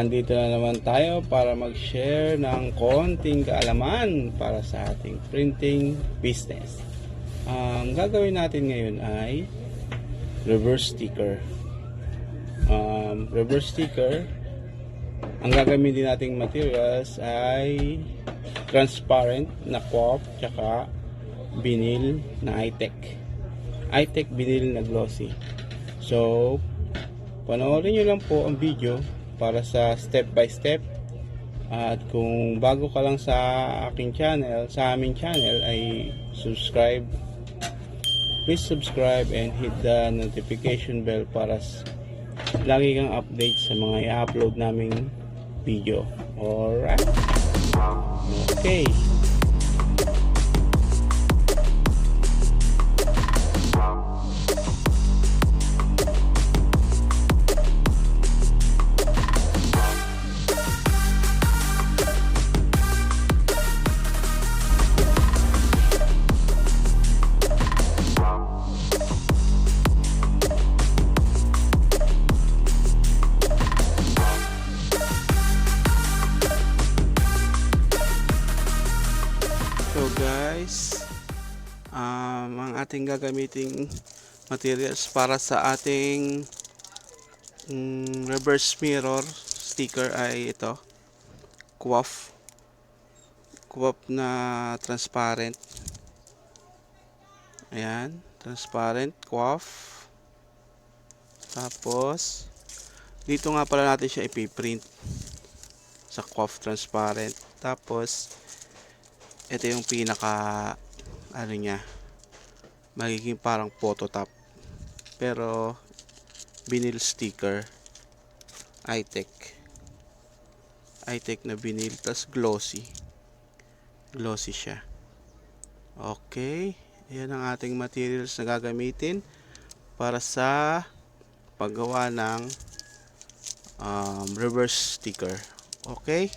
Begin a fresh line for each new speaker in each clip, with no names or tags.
Nandito na naman tayo para mag-share ng konting kaalaman para sa ating printing business. Ang gagawin natin ngayon ay reverse sticker. Reverse sticker, ang gagamitin nating materials ay transparent na cloth tsaka vinyl na iTech. iTech vinyl na glossy. So, panoorin nyo lang po ang video para sa step by step. At kung bago ka lang sa aking channel, sa aming channel, ay subscribe. Please subscribe and hit the notification bell para lagi kang update sa mga i-upload naming video. Alright? Okay. So guys, ang ating gagamiting materials para sa ating reverse mirror sticker ay ito, cloth na transparent. Ayan, transparent cloth. Tapos dito nga pala natin siya ipiprint sa cloth transparent. Tapos ito yung pinaka niya, magiging parang phototop pero vinyl sticker, iTech na vinyl, tas glossy siya. Okay, yan ang ating materials na gagamitin para sa paggawa ng reverse sticker. Okay.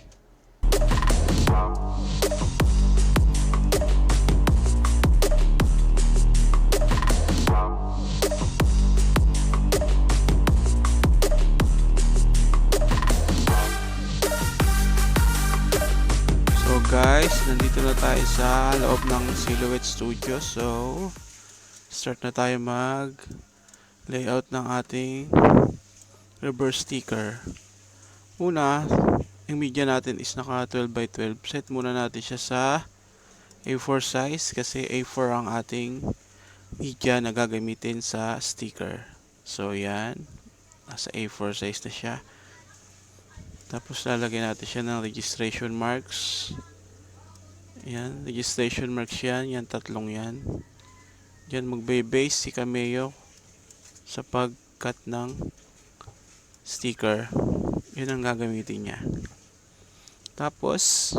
Guys, nandito na tayo sa loob ng Silhouette Studio. So, start na tayo mag layout ng ating reverse sticker. Una, yung media natin is naka 12x12. Set muna natin siya sa A4 size kasi A4 ang ating media na gagamitin sa sticker. So, yan. Nasa A4 size na siya. Tapos lalagyan natin siya ng registration marks. Yan, registration marks yan. Yan, tatlong yan. Yan, magbe-base si Cameo sa pag-cut ng sticker. Yun ang gagamitin niya. Tapos,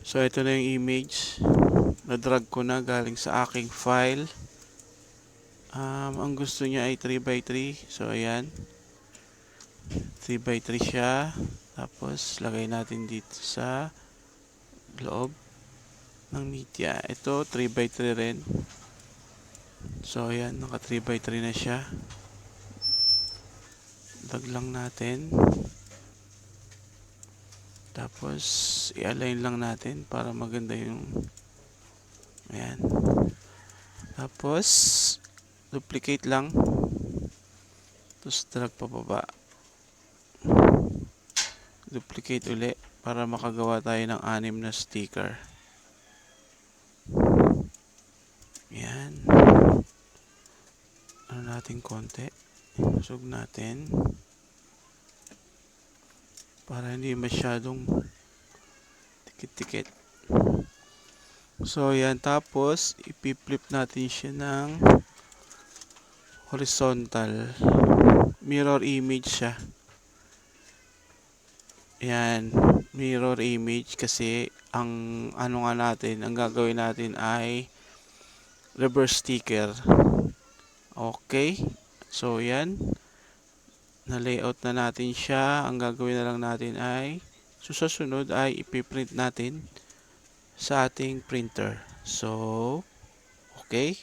so ito na yung image. Na-drag ko na galing sa aking file. Ang gusto niya ay 3x3. So, ayan. 3x3 siya. Tapos, lagay natin dito sa loob ng media. Ito 3x3 rin. So ayan, naka 3x3 na siya. Dag lang natin. Tapos i-align lang natin para maganda yung ayan. Tapos duplicate lang. Tapos drag pababa. Duplicate uli para makagawa tayo ng 6 na sticker. Yan. Ano natin konti. Usog natin. Para hindi masyadong tikit-tikit. So, yan. Tapos, ipi-flip natin siya ng horizontal. Mirror image siya. Yan, mirror image kasi ang ano nga natin, ang gagawin natin ay reverse sticker. Okay. So yan, na layout na natin siya. Ang gagawin na lang natin ay susunod ay ipiprint natin sa ating printer. So, okay.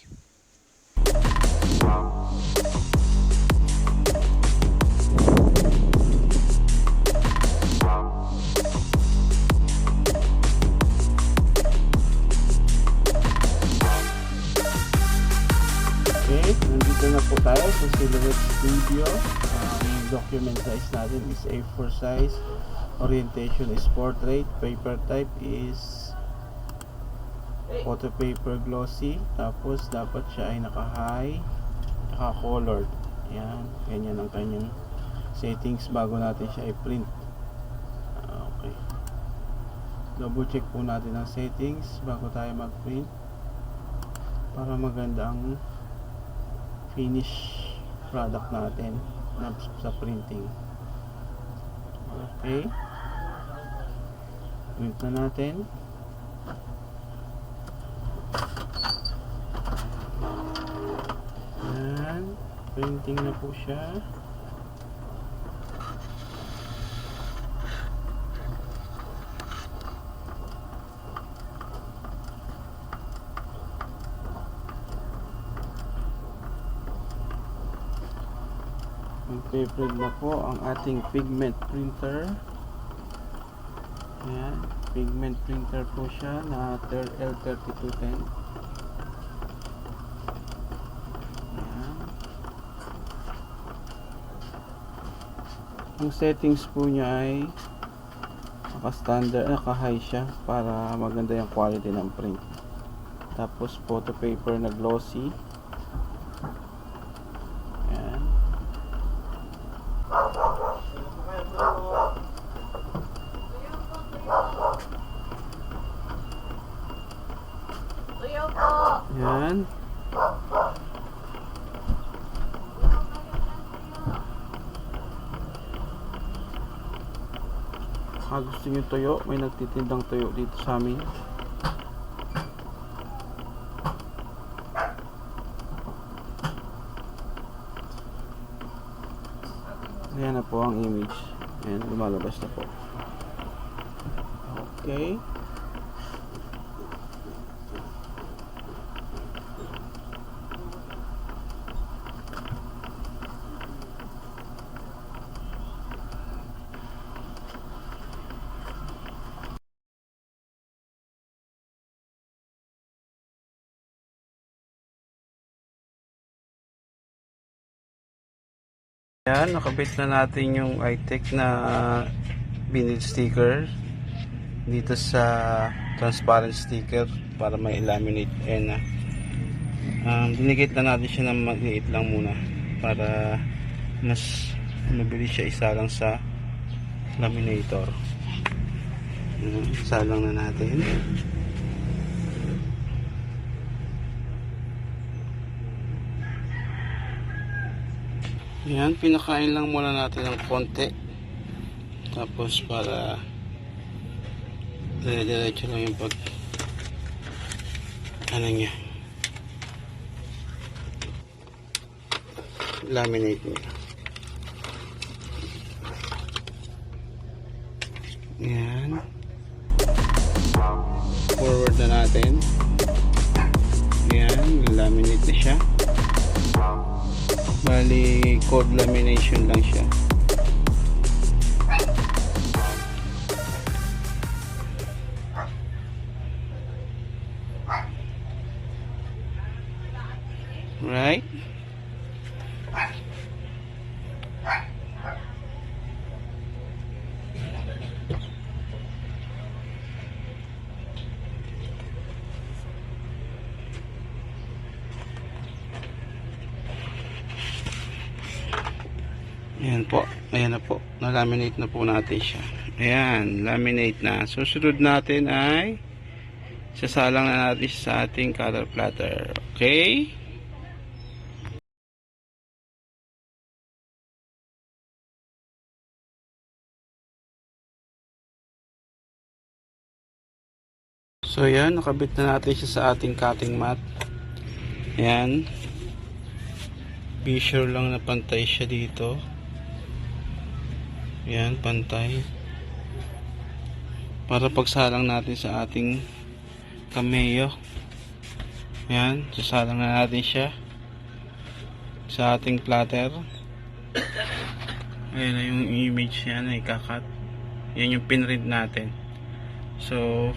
Okay, nandito na po tayo sa Silhouette Studio. Document size natin is A4 size. Orientation is portrait. Paper type is photo paper glossy. Tapos dapat siya ay naka-high, naka-colored. Yan, ganyan ang kanyang settings bago natin siya i-print. Okay. Double check po natin ang settings bago tayo mag-print para maganda ang finish product natin sa printing. Okay, print na natin. Yan, printing na po siya. Preprint na po ang ating pigment printer. Ayan, pigment printer po siya na L3210. Ayan. Ang settings po niya ay naka-standard, naka-high siya para maganda yung quality ng print. Tapos photo paper na glossy. Yan. Gusto nyo tuyo? May nagtitindang tuyo dito sa amin. Ayan na po ang image. Ayan, lumalabas na po. Okay. Yan, nakabit na natin yung iTech na vinyl sticker dito sa transparent sticker para may laminate. Ayan na. Dinikit na natin siya ng maliit lang muna para mas mabilis siya isalang sa laminator. Isalang na natin. Yan, pinakain lang muna natin ng konti. Tapos para dire-diretso lang yung pag ano niya, laminate niya. Yan. Forward na natin. Yan, laminate na siya. Bali, code lamination lang siya. Right? Ayan po, ayan na po, na-laminate na po natin siya. Ayan, laminate na. Susunod natin ay sasalang na natin sa ating color platter. Okay? So ayan, nakabit na natin siya sa ating cutting mat. Ayan. Be sure lang na pantay siya dito. Yan, pantay. Para pagsalang natin sa ating cameo. Yan, sasalang na natin siya sa ating platter. Ayan na yung image niya na ikakat. Yan yung pinrint natin. So,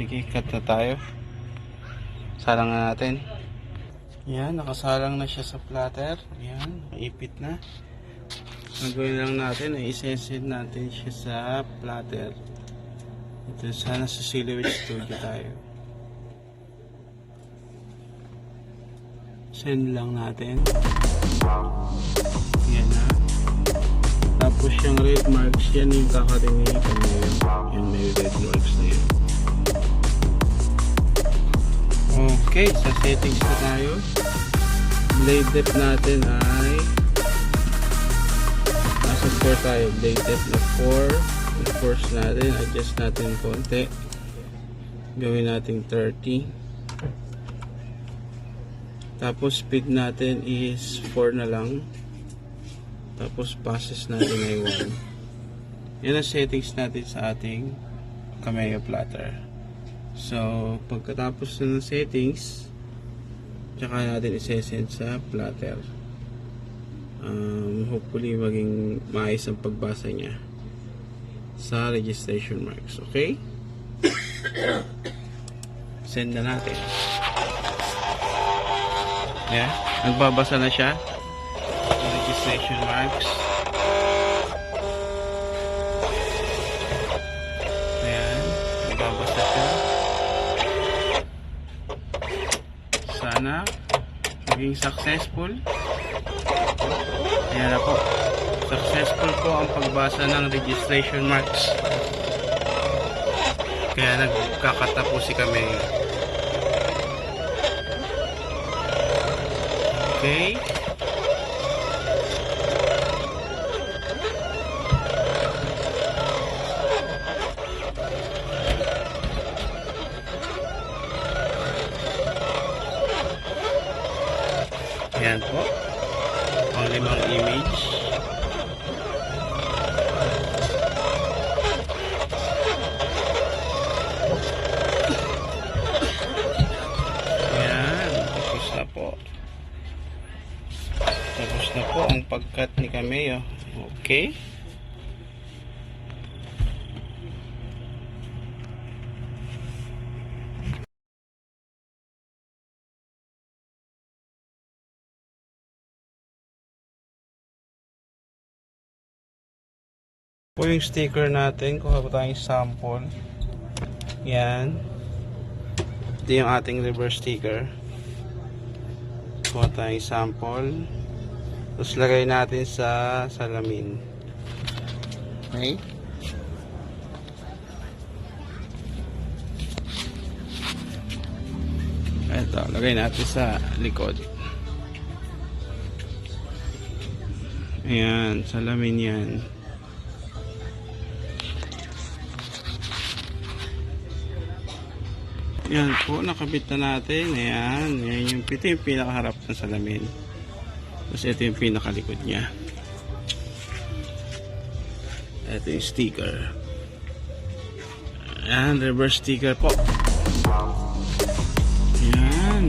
sige, cut na tayo. Salang na natin. Yan, nakasalang na siya sa platter. Yan, maipit na. Ang gawin lang natin ay isesend natin siya sa platter. Ito, sana sa Silhouette Studio tayo. Send lang natin. Yan na. Tapos yung red marks, yan yung kakarinig ko ngayon. Yan, may red marks na yan. Okay, sa settings na tayo. Blade depth natin ay nasa 4 tayo. Blade depth na 4. Force natin, adjust natin konti. Gawin natin 30. Tapos speed natin is 4 na lang. Tapos passes natin ay 1. Yan ang settings natin sa ating Cameo Platter. So, pagkatapos na ng settings, tsaka natin isesend sa platter. Hopefully maging maayos ang pagbasa niya sa registration marks. Okay? Send na natin. Yeah, nagbabasa na siya sa registration marks. Ayan, nagbabasa siya. Sana maging successful. Ayan na po. Successful po ang pagbasa ng registration marks. Kaya nagkakatapusi kami. Okay. Ayan po. Ang 5 image. Ayan. Tapos na po. Tapos na po ang pagkat ni Cameo. Okay. Po yung sticker natin, kuha po tayong sample. Yan. Ito yung ating reverse sticker. Kuha tayong sample. Tapos lagay natin sa salamin. Okay. Ito, lagay natin sa likod. Ayan, salamin yan. Yan po, nakabit na natin. Ayan, yan ito yung pinakaharap ng salamin. Tapos ito yung pinakalikod niya. Ito yung sticker. Ayan, reverse sticker po. Ayan.